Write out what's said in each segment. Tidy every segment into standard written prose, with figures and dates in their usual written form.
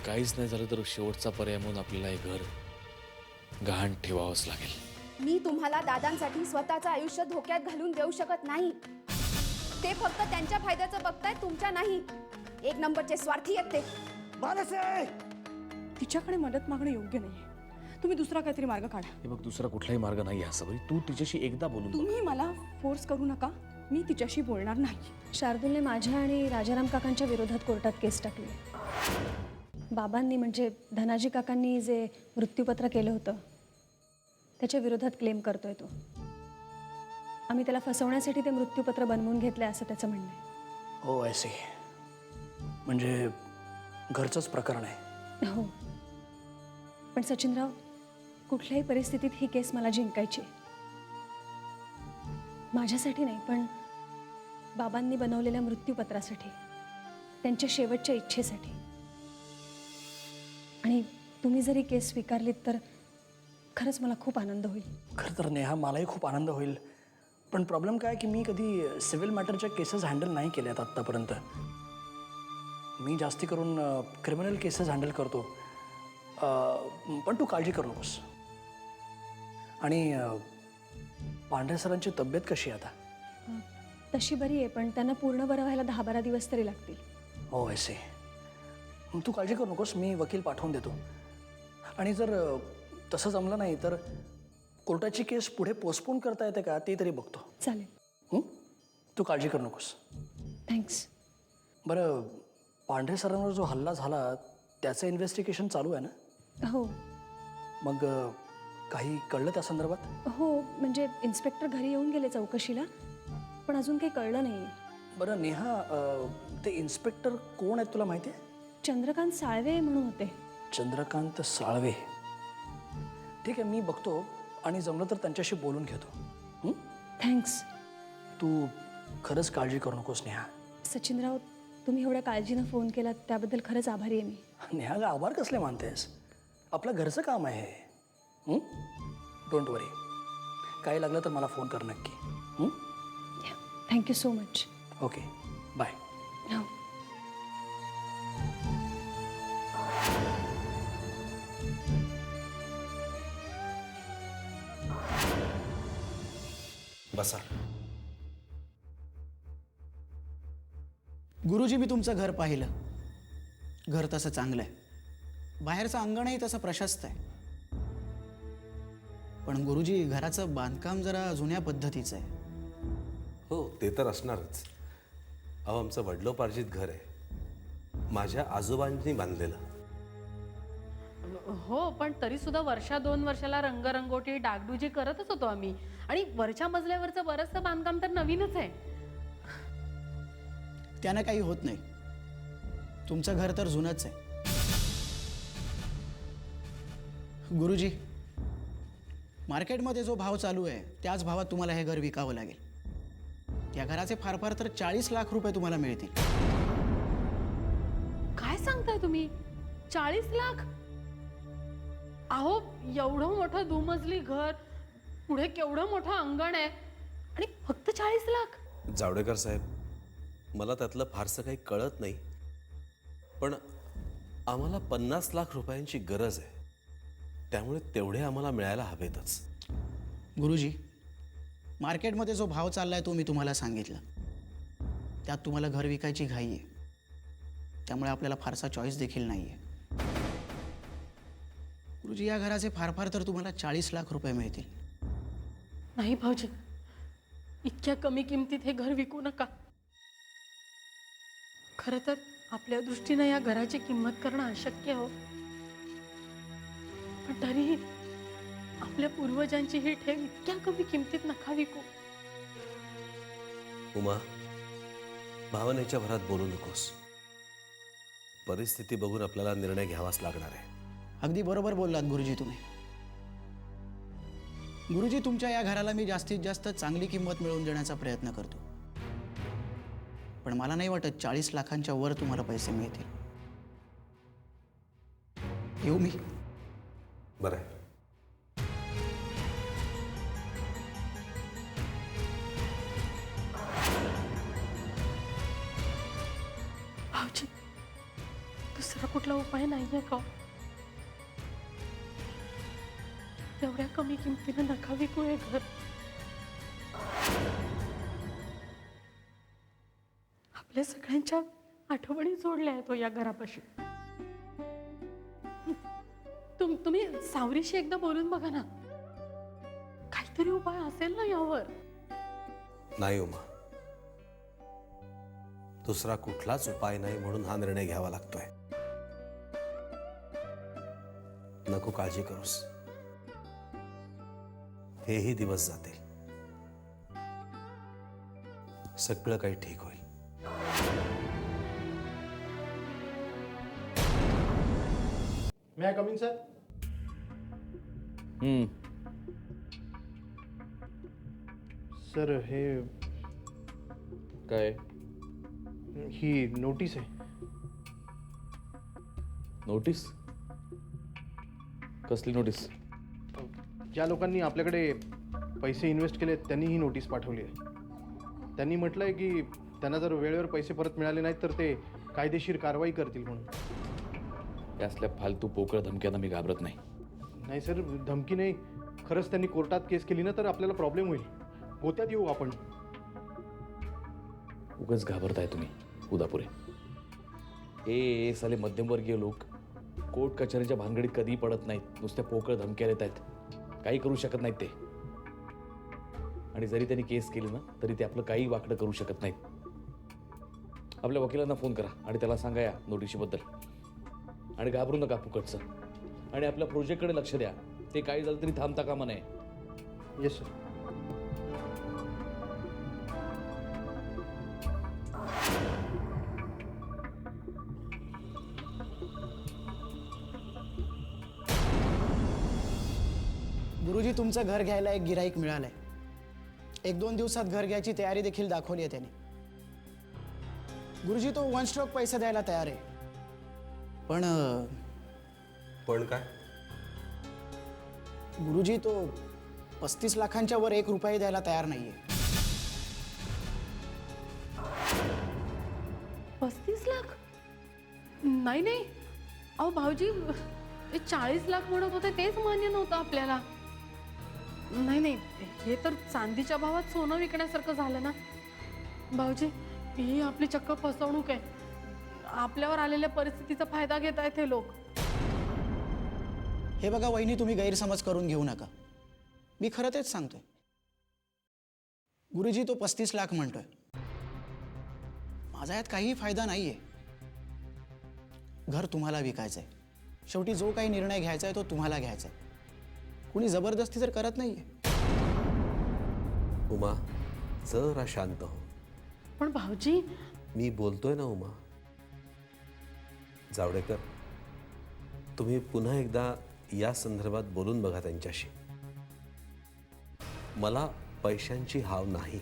काहीच नाही झालं तर शेवटचा पर्याय म्हणून आपल्याला हे घर गहाण ठेवावंच लागेल. मी तुम्हाला दादांसाठी स्वतःचं आयुष्य धोक्यात घालून देऊ शकत नाही. ते फक्त त्यांच्या फायद्याचं बघताय, तुमच्या नाही. एक नंबरचे स्वार्थी आहेत ते. मानसे, तिच्याकडे मदत मागणं योग्य नाहीये. तुम्ही दुसरा काहीतरी मार्ग काढा. हे बघ, दुसरा कुठलाही मार्ग नाही आहे सबरी. तू तिच्याशी एकदा बोलून बघ. तुम्ही मला फोर्स करू नका. मी तिच्याशी बोलणार नाही. शार्दूलने माझ्या आणि राजाराम काकांच्या विरोधात कोर्टात केस टाकली. बाबांनी म्हणजे धनाजी काकांनी जे मृत्यूपत्र केलं होतं त्याच्या विरोधात क्लेम करतोय तो. आम्ही त्याला फसवण्यासाठी ते मृत्यूपत्र बनवून घेतलं असं त्याचं म्हणणं आहे. हो ऐसे म्हणजे घरचंच प्रकरण आहे. हो, पण सचिनराव, कुठल्याही परिस्थितीत ही केस मला जिंकायची. माझ्यासाठी नाही, पण बाबांनी बनवलेल्या मृत्यूपत्रासाठी, त्यांच्या शेवटच्या इच्छेसाठी. आणि तुम्ही जरी केस स्वीकारलीत तर खरंच मला खूप आनंद होईल. खरं तर नेहा, मलाही खूप आनंद होईल. पण प्रॉब्लेम काय की मी कधी सिव्हिल मॅटरच्या केसेस हँडल नाही केल्यात आत्तापर्यंत. मी जास्ती करून क्रिमिनल केसेस हँडल करतो. पण तू काळजी करू नकोस. आणि पांढरे सरांची तब्येत कशी आहे आता? तशी बरी आहे, पण त्यांना पूर्ण बरं व्हायला 10-12 दिवस तरी लागतील. हो ऐसे, तू काळजी करू नकोस. मी वकील पाठवून देतो. आणि जर तसं जमलं नाही तर कोर्टाची केस पुढे पोस्टपोन करता येते का ते तरी बघतो. चालेल. तू काळजी करू नकोस. थँक्स. बरं, पांढरे सरांवर जो हल्ला झाला त्याचं इन्व्हेस्टिगेशन चालू आहे ना? हो मग काही कळलं त्या संदर्भात? हो, म्हणजे इन्स्पेक्टर घरी येऊन गेले चौकशीला, पण अजून काही कळलं नाही. बरं नेहा, ते इन्स्पेक्टर कोण आहेत तुला माहिती आहे? चंद्रकांत साळवे म्हणून होते. चंद्रकांत साळवे. ठीक आहे, मी बघतो आणि जमलं तर त्यांच्याशी बोलून घेतो. थँक्स. तू खरंच काळजी करू नकोस नेहा. सचिनराव, तुम्ही एवढ्या काळजीनं फोन केलात त्याबद्दल खरंच आभारी आहे मी. नेहा, का आभार कसले मानतेस? आपलं घरचं काम आहे. Don't worry. काही लागलं तर मला फोन कर नक्की. Thank you so much. Okay, bye. हो. बसा. गुरुजी, मी तुमचं घर पाहिलं. घर तसं चांगलं आहे. बाहेरचं अंगणही तसं प्रशस्त आहे. पण गुरुजी, घराचं बांधकाम जरा जुन्या पद्धतीचं आहे. हो, ते तर असणारच. अहो, आमचं वडिलोपार्जित घर आहे. माझ्या आजोबांनी बांधलेलं. हो, पण तरी सुद्धा वर्षा 2 वर्षाला रंगरंगोटी डागडुजी करतच होतो आम्ही. आणि वरच्या मजल्यावरचं बरंचसं बांधकाम तर नवीनच आहे. त्यानं काही होत नाही. तुमचं घर तर जुनंच आहे. गुरुजी, मार्केटमध्ये जो भाव चालू आहे त्याच भावात तुम्हाला हे घर विकावं लागेल. त्या घराचे फार फार तर 40 लाख रुपये तुम्हाला मिळतील. काय सांगताय तुम्ही? 40 लाख? अहो, एवढं मोठं दुमजली घर, पुढे केवढं मोठं अंगण आहे आणि फक्त 40 लाख? जावडेकर साहेब, मला त्यातलं फारसं काही कळत नाही, पण आम्हाला 50 लाख रुपयांची गरज आहे. त्यामुळे तेवढे आम्हाला मिळायला हवेतच. गुरुजी, मार्केटमध्ये जो भाव चाललाय तो मी तुम्हाला सांगितलं. त्यात तुम्हाला घर विकायची घाई आहे. त्यामुळे आपल्याला फारसा चॉईस देखील नाही आहे. गुरुजी, या घराचे फार फार तर तुम्हाला 40 लाख रुपये मिळतील. नाही भाऊजी, इतक्या कमी किमतीत हे घर विकू नका. खरं तर आपल्या दृष्टीनं या घराची किंमत करणं अशक्य हो. पण तरीही आपल्या पूर्वजांची ही ठेव इतक्या कमी किमतीत नका विकू. उमा, भावनेच्या भरात बोलू नकोस. परिस्थिती बघून आपल्याला निर्णय घ्यावाच लागणार आहे. अगदी बरोबर बोललात गुरुजी तुम्ही. गुरुजी, तुमच्या या घराला मी जास्तीत जास्त चांगली किंमत मिळवून देण्याचा प्रयत्न करतो. पण मला नाही वाटत 40 लाखांच्या वर तुम्हाला पैसे मिळतील. येऊ मी? बरं आहे. भाऊजी, दुसरा कुठे कुठला उपाय नाहीये का? एवढ्या कमी किमतीनं नका विकू हे घर. आपल्या सगळ्यांच्या आठवणी जोडल्या आहेत या घरापाशी. तुम्ही सावरीशी एकदा बोलून बघा ना, काहीतरी उपाय असेल ना यावर. नाही उमा, दुसरा कुठलाच उपाय नाही म्हणून हा निर्णय घ्यावा लागतोय. नको काळजी करूस, हेही दिवस जातील, सगळं काही ठीक होईल. May I come in sir? Sir हे काय ही नोटीस आहे. नोटीस? कसली नोटीस? ज्या लोकांनी आपल्याकडे पैसे इन्व्हेस्ट केले त्यांनी ही नोटीस पाठवली आहे. त्यांनी म्हटलंय की त्यांना जर वेळेवर पैसे परत मिळाले नाहीत तर ते कायदेशीर कारवाई करतील म्हणून. या असल्या फालतू पोकळ धमक्यांना मी घाबरत नाही. नाही सर, धमकी नाही, खरंच त्यांनी कोर्टात केस केली ना तर आपल्याला प्रॉब्लेम होईल. गोत्यात येऊ आपण. उगाच घाबरताय तुम्ही उदापुरे. ए साले मध्यमवर्गीय लोक कोर्ट कचेरीच्या भानगडीत कधीही पडत नाहीत. नुसत्या पोकळ धमक्या देत आहेत, काही करू शकत नाहीत ते. आणि जरी त्यांनी केस केली ना तरी ते आपलं काही वाकडं करू शकत नाहीत. आपल्या वकिलांना फोन करा आणि त्याला सांगा या नोटिशीबद्दल. आणि घाबरू नका फुकटचं. आणि आपल्या प्रोजेक्टकडे लक्ष द्या. ते काही झालं तरी थांबता कामा नये. Yes sir. गुरुजी, तुमचं घर घ्यायला एक गिराईक मिळालंय. 1-2 दिवसात घर घ्यायची तयारी देखील दाखवली आहे त्याने. गुरुजी, तो 1 स्ट्रोक पैसे द्यायला तयार आहे. पण काय? गुरुजी, तो 35 लाखांच्या वर 1 रुपया द्यायला तयार नाहीये. 35 लाख? नाही नाही, अहो भाऊजी, 40 लाख म्हणत होते तेच मान्य नव्हतं आपल्याला. नाही नाही, हे तर चांदीच्या भावात सोनं विकण्यासारखं झालं ना भाऊजी. ही आपली चक्क फसवणूक आहे. आपल्यावर आलेल्या परिस्थितीचा फायदा घेत आहेत हे लोक. हे बघा वहिनी, तुम्ही गैरसमज करून घेऊ नका. मी खरं तेच सांगतोय. गुरुजी, तो 35 लाख म्हणतोय. माझा यात काहीही फायदा नाहीये. घर तुम्हाला विकायचंय. शेवटी जो काही निर्णय घ्यायचा आहे तो तुम्हाला घ्यायचा आहे. कुणी जबरदस्ती तर करत नाहीये. उमा, जरा शांत हो. पण भाऊजी, मी बोलतोय ना उमा. जावडेकर, तुम्ही पुन्हा एकदा या संदर्भात बोलून बघा त्यांच्याशी. मला पैशांची हाव नाही,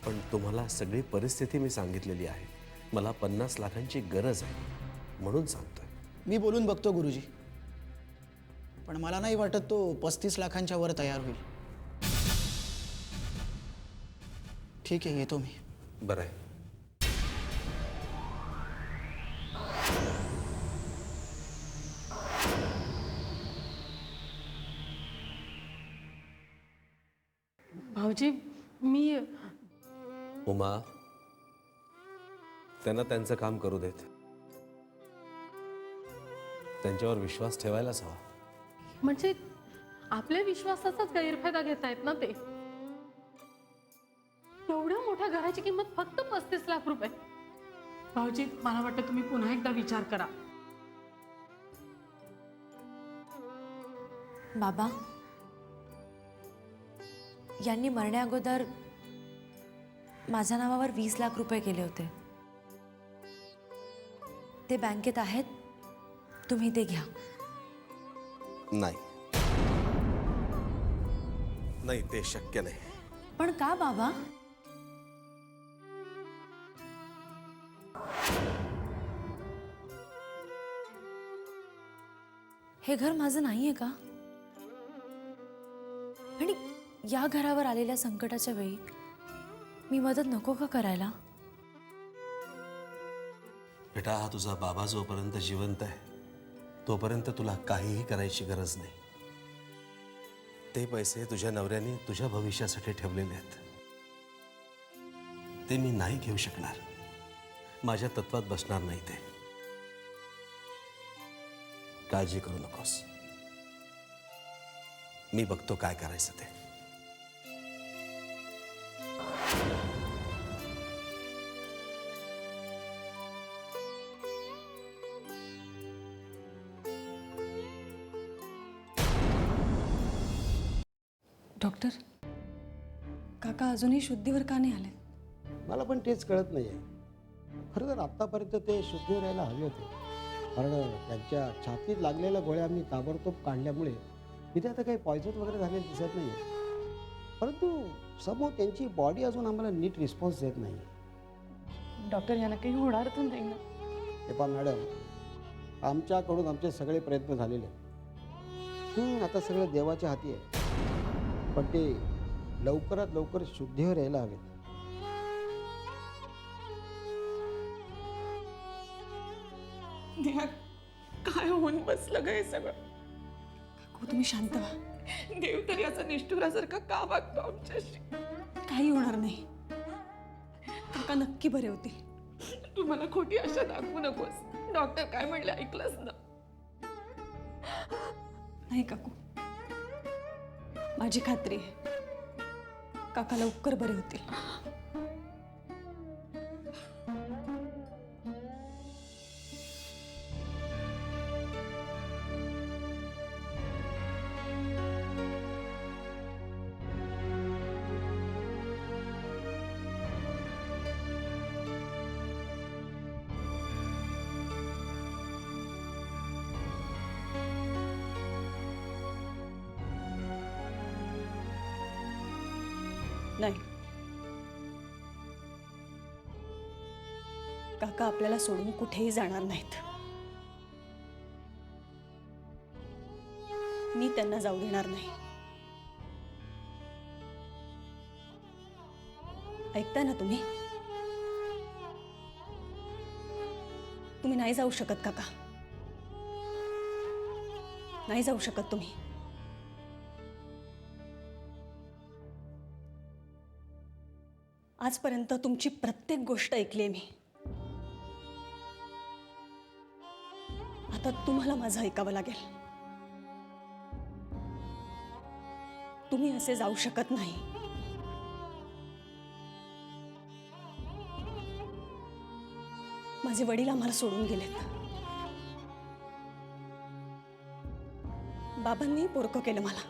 पण तुम्हाला सगळी परिस्थिती मी सांगितलेली आहे. मला 50 लाखांची गरज आहे म्हणून सांगतोय. मी बोलून बघतो गुरुजी, पण मला नाही वाटत तो 35 लाखांच्या वर तयार होईल. ठीक आहे, येतो मी. बरं आहे. भाऊजी, मी उमा, त्यांना त्यांचं काम करू देत. त्यांच्यावर विश्वास ठेवायलाच हवा. म्हणजे आपल्या विश्वासाचाच गैरफायदा घेत आहेत ना ते. एवढ्या मोठ्या घराची किंमत फक्त 35 लाख रुपये. भाऊजी, मला वाटतं तुम्ही पुन्हा एकदा विचार करा. बाबा, यांनी मरण्या अगोदर माझ्या नावावर 20 लाख रुपये केले होते. ते बँकेत आहेत, तुम्ही ते घ्या. नाही नाही, ते शक्य नाही. पण का बाबा? हे घर माझं नाहीये का? आणि या घरावर आलेल्या संकटाच्या वेळी मी मदत नको का करायला? बेटा, हा तुझा बाबा जोपर्यंत जिवंत आहे तोपर्यंत तुला काहीही करायची गरज नाही. ते पैसे तुझ्या नवऱ्याने तुझ्या भविष्यासाठी ठेवलेले आहेत. ते मी नाही घेऊ शकणार. माझ्या तत्वात बसणार नाही ते. काळजी करू नकोस. मी बघतो काय करायचं ते. डॉक्टर, काका अजूनही शुद्धीवर का नाही आले? मला पण तेच कळत नाही आहे. खरं तर आत्तापर्यंत ते शुद्धीवर यायला हवे होते, कारण त्यांच्या छातीत लागलेल्या गोळ्या मी ताबडतोब काढल्यामुळे इथे आता काही पॉयझन वगैरे झालेलं दिसत नाही आहे. परंतु समोर त्यांची बॉडी अजून आम्हाला नीट रिस्पॉन्स देत नाही. डॉक्टर, यांना काही होणार तर नाही ना? हे पहा मॅडम, आमच्याकडून आमचे सगळे प्रयत्न झालेले आहेत. आता सगळं देवाच्या हाती आहे, पण ते लवकरात लवकर शुद्धीवर यायला हवेत. काय होऊन बसलं ग हे सगळं? काकू, तुम्ही शांत व्हा. देव तरी असं निष्ठुरासारखा का वागतो आमच्याशी? काही होणार नाही. काका नक्की बरे होतील. तू मला खोटी आशा दाखवू नकोस. डॉक्टर काय म्हणले ऐकलंस ना? नाही काकू, माझी खात्री आहे काका लवकर बरे होतील. नाही, काका आपल्याला सोडून कुठेही जाणार नाहीत. मी त्यांना जाऊ देणार नाही. ऐकताय ना तुम्ही? तुम्ही नाही जाऊ शकत काका. नाही जाऊ शकत तुम्ही. आजपर्यंत तुमची प्रत्येक गोष्ट ऐकली मी. आता तुम्हाला माझं ऐकावं लागेल. तुम्ही असे जाऊ शकत नाही. माझे वडील आम्हाला सोडून गेलेत. बाबांनी पोरकं केलं मला.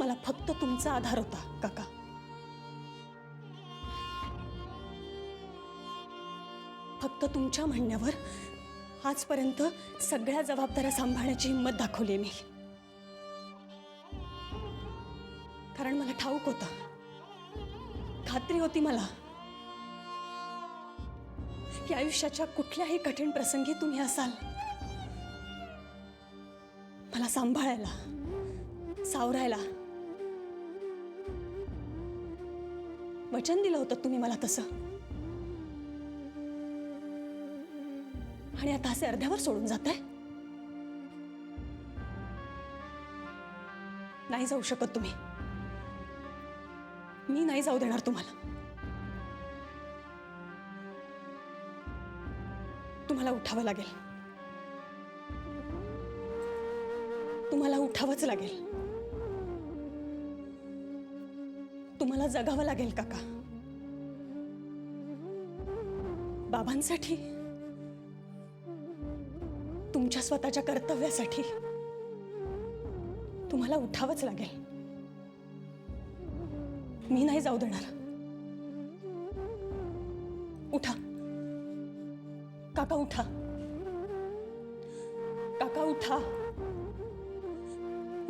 मला फक्त तुमचा आधार होता काका. फक्त तुमच्या म्हणण्यावर आजपर्यंत सगळ्या जबाबदाऱ्या सांभाळण्याची हिंमत दाखवली मी. कारण मला ठाऊक होतं, खात्री होती मला की आयुष्याच्या कुठल्याही कठीण प्रसंगी तुम्ही असाल. मला सांभाळायला, सावरायला. वचन दिलं होतं तुम्ही मला तसं. आणि आता असे अर्ध्यावर सोडून जाताय. नाही जाऊ शकत तुम्ही. मी नाही जाऊ देणार तुम्हाला. तुम्हाला उठावं लागेल. तुम्हाला उठावंच लागेल. तुम्हाला जगावं लागेल काका. बाबांसाठी, तुमच्या स्वतःच्या कर्तव्यासाठी तुम्हाला उठावंच लागेल. मी नाही जाऊ देणार. उठा काका, उठा काका, उठा.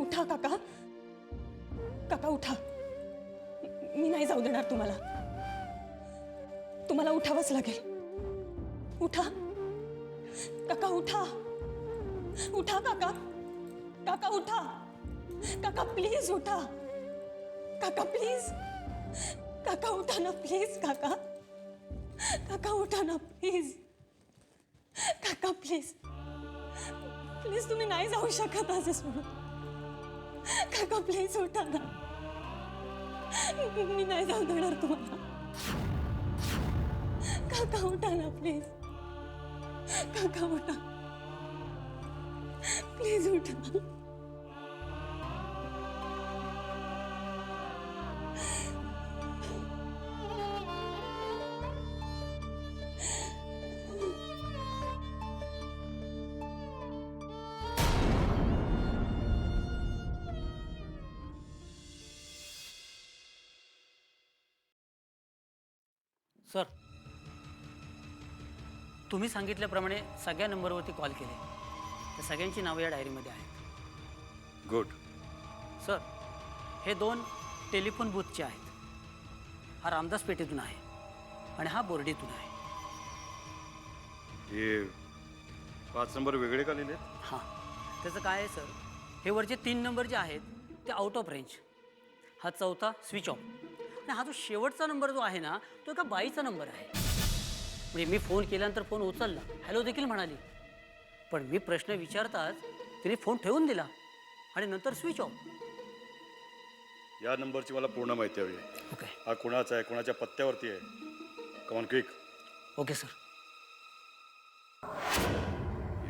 उठा काका. काका उठा. मी नाही जाऊ देणार तुम्हाला. तुम्हाला उठावंच लागेल. उठा काका, उठा. उठा काका. काका उठा. काका प्लीज उठा. काका प्लीज. काका उठा ना प्लीज. काका काका उठा ना प्लीज. काका प्लीज प्लीज, तुम्ही नाही जाऊ शकत असं म्हणून. काका प्लीज उठा ना. मी नाही जाऊ देणार तुम्हाला. काका उठा ना प्लीज. काका उठा प्लीज, उठा. सर, तुम्ही सांगितल्याप्रमाणे सगळ्या नंबरवरती कॉल केले. त्या सगळ्यांची नावं या डायरीमध्ये आहेत. गुड. सर, हे 2 टेलिफोन बूथचे आहेत. हा रामदास पेठेतून आहे आणि हा बोर्डीतून आहे. हे 5 नंबर वेगळे का लिहिले? हां, त्याचं काय आहे सर, हे वरचे 3 नंबर जे आहेत ते आउट ऑफ रेंज. हा 4था स्विच ऑफ. आणि हा जो शेवटचा नंबर जो आहे ना, तो एका बाईचा नंबर आहे. म्हणजे मी फोन केल्यानंतर फोन उचलला, हॅलो देखील म्हणाली, पण मी प्रश्न विचारताच तिने फोन ठेवून दिला आणि नंतर स्विच ऑफ. या नंबरची मला पूर्ण माहिती हवी आहे. ओके. हा कोणाचा आहे, कोणाच्या पत्त्यावरती आहे? Come on quick. Okay sir.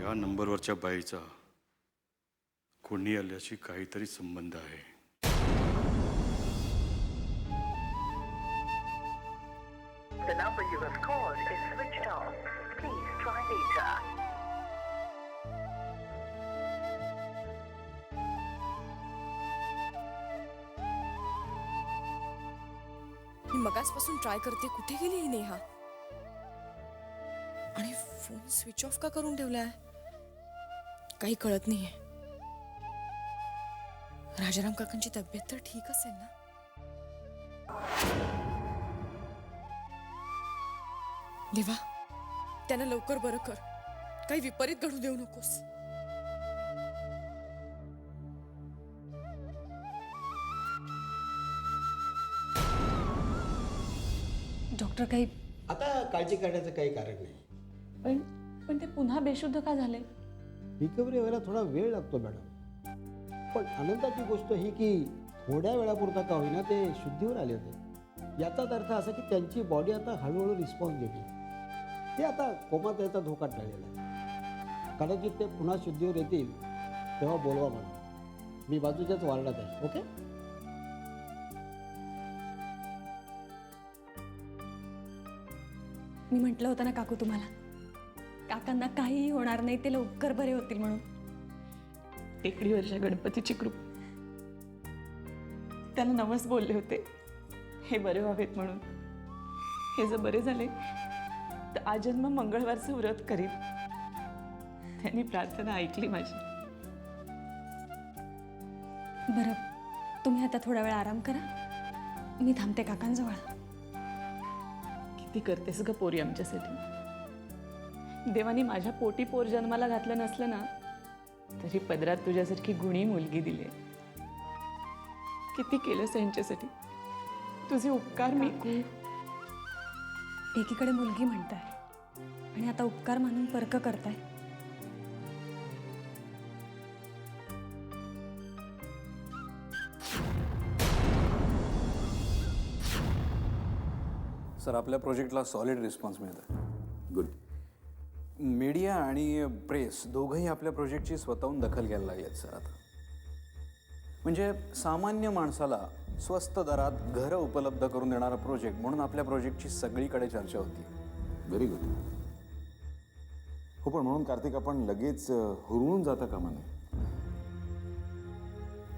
या नंबरवरच्या बाईचा कोणी आल्याशी काहीतरी संबंध आहे. The number you have called is switched off. Please try later. मी मगासपासून ट्राय करते, कुठे गेली ही नेहा? आणि फोन स्विच ऑफ का करून ठेवलाय? काही कळत नाहीये. राजाराम काकांची तब्येत तर ठीक असेल ना? देवा, त्यांना लवकर बरं कर. काही विपरीत घडू देऊ नकोस. डॉक्टर काही आता काळजी करण्याचं काही कारण नाही. पण ते पुन्हा बेशुद्ध का झाले? रिकव्हरी व्हायला थोडा वेळ लागतो मॅडम. पण आनंदाची गोष्ट ही की थोड्या वेळापुरता का होईना ते शुद्धीवर आले होते. याचाच अर्थ असा की त्यांची बॉडी आता हळूहळू रिस्पॉन्स देते. ते आता कोमात यायचा धोका टळलेला आहे. कदाचित ते पुन्हा शुद्धीवर येतील तेव्हा बोलवा मला. मी बाजूच्याच वार्डात आहे. ओके. मी म्हटलं होतं ना काकू तुम्हाला, काकांना काहीही होणार नाही, ते लवकर बरे होतील म्हणून. टेकडीवरच्या गणपतीची कृपा. त्याला नवस बोलले होते हे बरे व्हावेत म्हणून. हे जर बरे झाले तर आजन्म मंगळवारचं व्रत करीन. त्यांनी प्रार्थना ऐकली माझी. बरं, तुम्ही आता थोडा वेळ आराम करा, मी थांबते काकांजवळ. किती करतेस ग पोरी आमच्यासाठी. देवानी माझ्या पोटी पोर जन्माला घातलं नसलं ना तरी पदरात तुझ्यासारखी गुणी मुलगी दिली. किती केलंस यांच्यासाठी. तुझे उपकार मी. एकीकडे मुलगी म्हणताय आणि आता उपकार मानून पर्क करताय. सर, आपल्या प्रोजेक्टला सॉलिड रिस्पॉन्स मिळत आहे. गुड. मीडिया आणि प्रेस दोघंही आपल्या प्रोजेक्टची स्वतःहून दखल घ्यायला लागलेत सर आता. म्हणजे सामान्य माणसाला स्वस्त दरात घरं उपलब्ध करून देणारा प्रोजेक्ट म्हणून आपल्या प्रोजेक्टची सगळीकडे चर्चा होती. Very good. हो, पण म्हणून कार्तिक आपण लगेच हुरळून जाता कामा नये.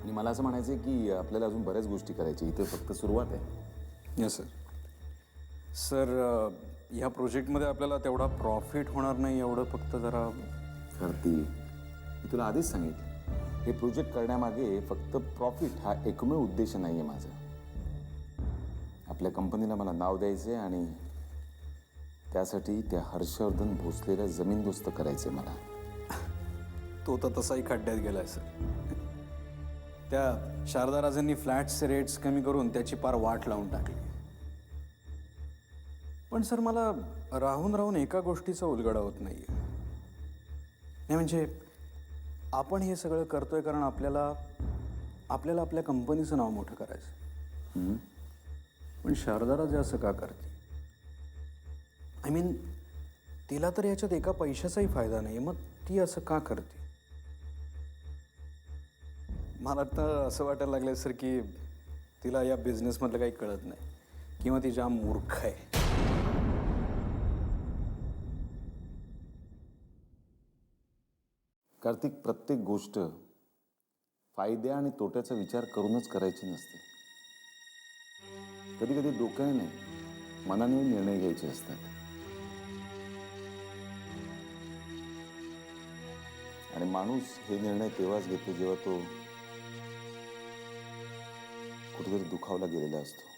आणि मला असं म्हणायचं आहे की आपल्याला अजून बऱ्याच गोष्टी करायच्या. इथे फक्त सुरुवात आहे. Yes sir. सर, ह्या प्रोजेक्टमध्ये आपल्याला तेवढा प्रॉफिट होणार नाही एवढं फक्त जरा. कार्तिक, मी तुला आधीच सांगितलं, हे प्रोजेक्ट करण्यामागे फक्त प्रॉफिट हा एकमेव उद्देश नाही आहे माझा. आपल्या कंपनीला मला नाव द्यायचं आहे आणि त्यासाठी त्या हर्षवर्धन भोसलेला जमीनदोस्त करायचं आहे मला. तो तर तसाही खड्ड्यात गेलाय सर. त्या शारदाराजांनी फ्लॅट्सचे रेट्स कमी करून त्याची पार वाट लावून टाकली. पण सर मला राहून राहून एका गोष्टीचा उलगडा होत नाही नाही म्हणजे आपण हे सगळं करतोय कारण आपल्याला आपल्या कंपनीचं नाव मोठं करायचं. पण शारदाराजे असं का करते? आय मीन तिला तर याच्यात एका पैशाचाही फायदा नाही, मग ती असं का करते? मला तर असं वाटायला लागलं सर की तिला या बिझनेसमधलं काही कळत नाही किंवा ती जाम मूर्ख आहे. कार्तिक, प्रत्येक गोष्ट फायद्या आणि तोट्याचा विचार करूनच करायची नसते. कधी कधी डोक्याने नाही, मनाने निर्णय घ्यायचे असतात. आणि माणूस हे निर्णय तेव्हाच घेतो जेव्हा तो कुठेतरी दुखावला गेलेला असतो.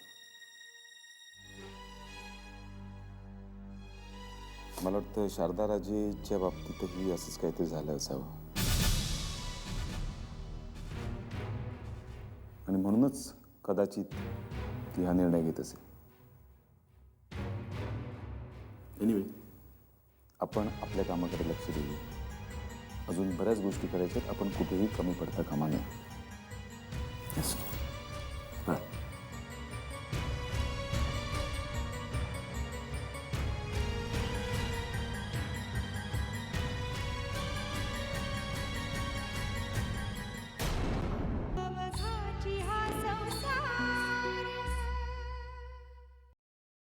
मला वाटतं शारदाराजेच्या बाबतीतही असंच काहीतरी झालं असावं. आणि म्हणूनच कदाचित ती हा निर्णय घेत असेल. एनिवे, आपण आपल्या कामाकडे लक्ष देऊ. अजून बऱ्याच गोष्टी करायच्यात. आपण कुठेही कमी पडता कामा नये.